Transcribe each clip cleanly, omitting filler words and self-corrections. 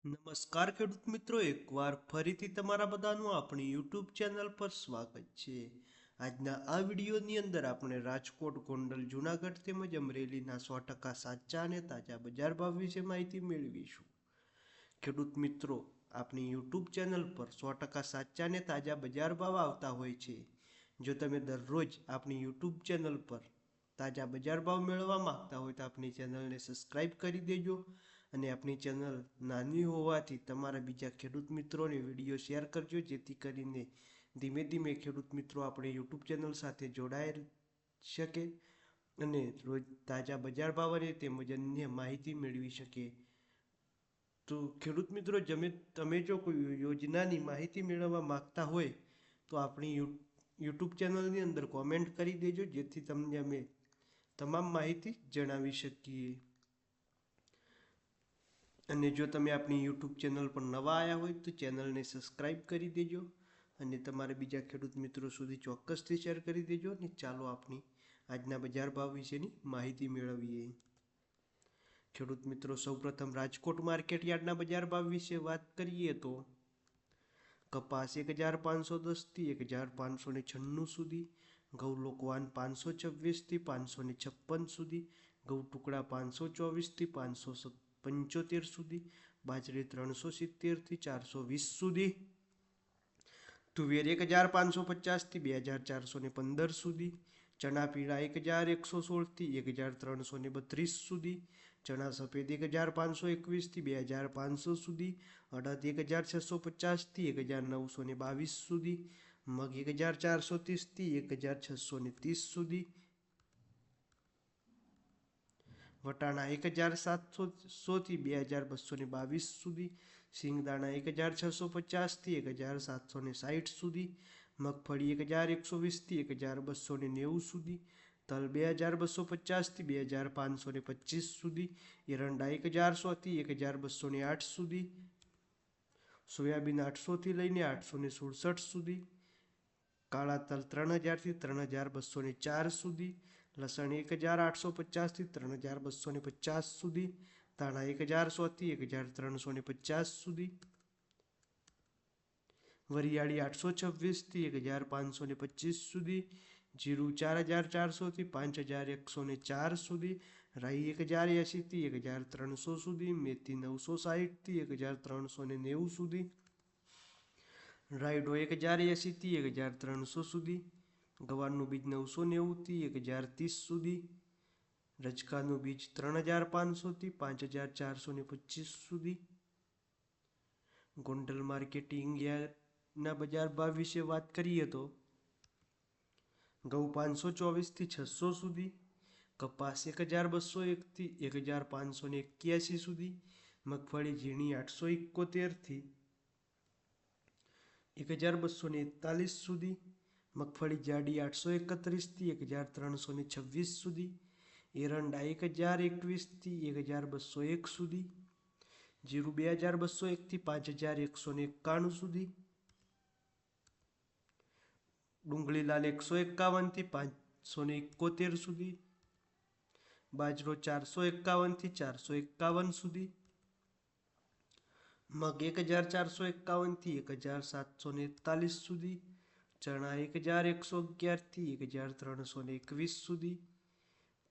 નમસ્કાર ખેડૂત મિત્રો, એકવાર ફરીથી તમારા બધાનું આપણી યુટ્યુબ ચેનલ પર સ્વાગત છે. આજના આ વિડીયોની અંદર આપણે રાજકોટ, ગોંડલ, જુનાગઢ તેમજ અમરેલીના 100% સાચા અને તાજા બજાર ભાવ વિશે માહિતી મેળવીશું. ખેડૂત મિત્રો, આપણી યુટ્યુબ ચેનલ પર 100% સાચા અને તાજા બજાર ભાવ આવતા હોય છે. જો તમે દરરોજ આપણી યુટ્યુબ ચેનલ પર તાજા બજાર ભાવ મેળવવા માંગતા હોય તો આપણી ચેનલને સબસ્ક્રાઈબ કરી દેજો. અને આપણી ચેનલ નાની હોવાથી તમારા બીજા ખેડૂત મિત્રોને વિડીયો શેર કરજો, જેથી કરીને ધીમે ધીમે ખેડૂત મિત્રો આપણે યુટ્યુબ ચેનલ સાથે જોડાઈ શકે અને રોજ તાજા બજાર ભાવ અને તેમજ અન્ય માહિતી મેળવી શકે. તો ખેડૂત મિત્રો, તમે જો કોઈ યોજનાની માહિતી મેળવવા માંગતા હોય તો આપણી યુટ્યુબ ચેનલની અંદર કોમેન્ટ કરી દેજો, જેથી તમને અમે તમામ માહિતી જણાવી શકીએ. અને જો તમે આપણી યુટ્યુબ ચેનલ પર નવા આવ્યા હોય તો ચેનલને સબસ્ક્રાઈબ કરી દેજો અને તમારા બીજા ખેડૂત મિત્રો સુધી ચોક્કસથી શેર કરી દેજો. અને ચાલો આપણી આજના બજાર ભાવ વિશેની માહિતી મેળવીએ. ખેડૂત મિત્રો, સૌપ્રથમ રાજકોટ માર્કેટ યાર્ડના બજાર ભાવ વિશે વાત કરીએ તો કપાસ 1510 થી 1596 સુધી, ઘઉં લોકવાન 526 થી 556 સુધી, ઘઉં ટુકડા 524 થી 575 સુધી, બાજરી 370 થી 420 સુધી, તુવેર 1550 થી 2415 સુધી, ચણા પીળા 1116 થી 1332 સુધી, ચણા સફેદ 1521 થી 2500 સુધી, અડદ 1650 થી 1922 સુધી, મગ 1430 થી 1630 સુધી, વટાણા 1700 થી 2222 સુધી, સિંગદાણા 1650 થી 1760 સુધી, મગફળી 1120 થી 1290 સુધી, તલ 2250 થી 2525 સુધી, એરંડા 1100 થી 1208 સુધી, સોયાબીન 800 થી લઈને 867 સુધી, કાળા તલ 3000 થી 3204 સુધી, લસણ 1850 થી 3250 સુધી, ધાણા 1100 થી 1350 સુધી, વરિયાળી 826 થી 1525 સુધી, જીરું 4400 થી 5104 સુધી, રાઈ 1080 થી 1300 સુધી, મેથી 960 થી 1390 સુધી, રાયડો 1080 થી 1300 સુધી, ગવારનું બીજ 990 થી 1030 સુધી, રજકાનું બીજ 3500 થી 5425 સુધી. ગોંડલ માર્કેટિંગ યાર્ડના બજાર ભાવ વિશે વાત કરીએ તો ઘઉં 524 થી 600 સુધી, કપાસ 1201 થી 1581 સુધી, મગફળી ઝીણી 871 થી 1241 સુધી, મગફળી જાડી 831 થી 1326 સુધી, એરંડા 1021 થી 1201 સુધી, જીરું 2201 થી 5191 સુધી, ડુંગળી લાલ 151 થી 571 સુધી, બાજરો 451 થી 451 સુધી, મગ 1451 થી 1741 સુધી, ચણા 1111 થી 1321 સુધી,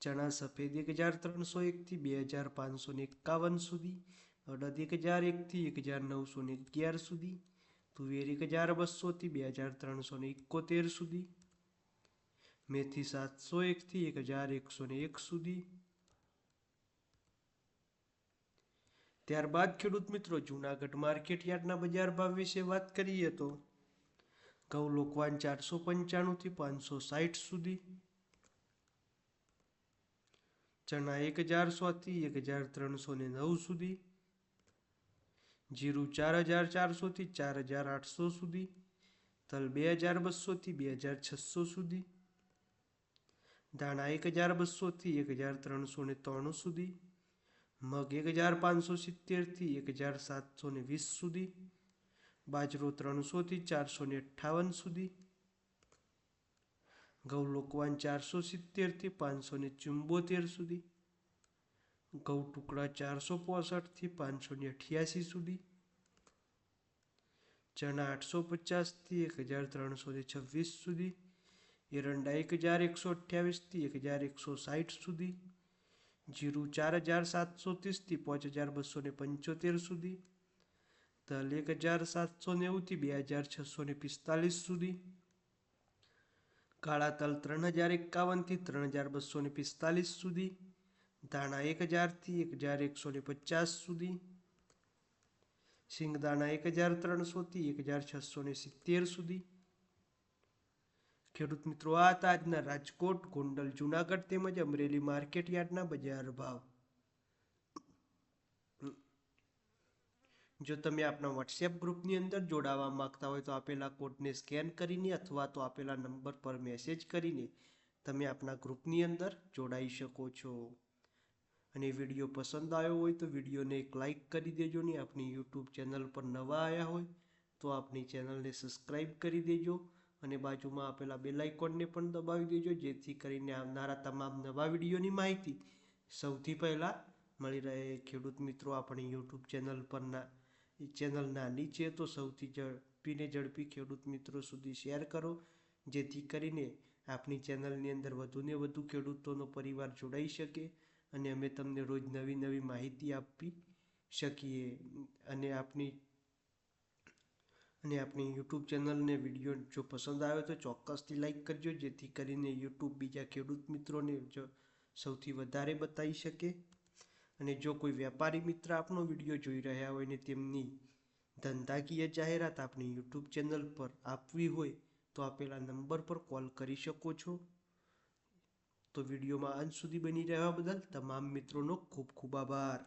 ચણા સફેદ 1301 થી 2551 સુધી, અડદ 1001 થી 1911 સુધી, તુવેર 1200 થી 2371 સુધી, મેથી 701 થી 1101 સુધી. ત્યારબાદ ખેડૂત મિત્રો, જુનાગઢ માર્કેટ યાર્ડના બજાર ભાવ વિશે વાત કરીએ તો ઘઉં લોકવાન 495 થી 560 સુધી, ચણા 1100 થી 1309 સુધી, જીરું 4400 થી 4800 સુધી, તલ 2200 થી 2600 સુધી, ધાણા 1200 થી 1303 સુધી, મગ 1570 થી 1720 સુધી, બાજરો 300 થી 458 સુધી, ઘઉં લોકવાન 470 થી 574 સુધી, ઘઉં ટુકડા 465 થી 588 સુધી, ચણા 850 થી 1326 સુધી, એરંડા 1128 થી 1160 સુધી, જીરું 4730 થી 5275 સુધી, તલ 1790 થી 2645 સુધી, કાળા તલ 3051 થી 3245 સુધી, ધાણા 1000 થી 1150 સુધી, સિંગદાણા 1300 થી 1670 સુધી. ખેડૂત મિત્રો, આ હતા આજના રાજકોટ, ગોંડલ, જુનાગઢ તેમજ અમરેલી માર્કેટ યાર્ડના બજાર ભાવ. જો તમે આપણા વોટ્સએપ ગ્રુપની અંદર જોડાવા માંગતા હોય તો આપેલા કોડને સ્કેન કરીને અથવા તો આપેલા નંબર પર મેસેજ કરીને તમે આપણા ગ્રુપની અંદર જોડાઈ શકો છો. અને વિડીયો પસંદ આવ્યો હોય તો વિડીયોને એક લાઈક કરી દેજો ને આપણી યુટ્યુબ ચેનલ પર નવા આવ્યા હોય તો આપણી ચેનલને સબસ્ક્રાઈબ કરી દેજો અને બાજુમાં આપેલા બેલ આઇકોનને પણ દબાવી દેજો, જેથી કરીને આવનારા તમામ નવા વિડીયોની માહિતી સૌથી પહેલાં મળી રહે. ખેડૂત મિત્રો, આપણી યુટ્યુબ ચેનલ પરના ચેનલ નાની છે તો સૌથી ઝડપી ખેડૂત મિત્રો સુધી શેર કરો, જેથી કરીને આપણી ચેનલની અંદર વધુને વધુ ખેડૂતોનો પરિવાર જોડાઈ શકે અને અમે તમને રોજ નવી નવી માહિતી આપી શકીએ. અને આપણી યુટ્યુબ ચેનલને વિડીયો જો પસંદ આવે તો ચોક્કસથી લાઈક કરજો, જેથી કરીને યુટ્યુબ બીજા ખેડૂત મિત્રોને સૌથી વધારે બતાવી શકે. અને જો કોઈ વેપારી મિત્ર આપણો વિડીયો જોઈ રહ્યા હોય ને તેમની ધંધાકીય જાહેરાત આપણી યુટ્યુબ ચેનલ પર આપવી હોય તો આપેલા નંબર પર કોલ કરી શકો છો. તો વિડીયોમાં અંત સુધી બની રહેવા બદલ તમામ મિત્રોનો ખૂબ ખૂબ આભાર.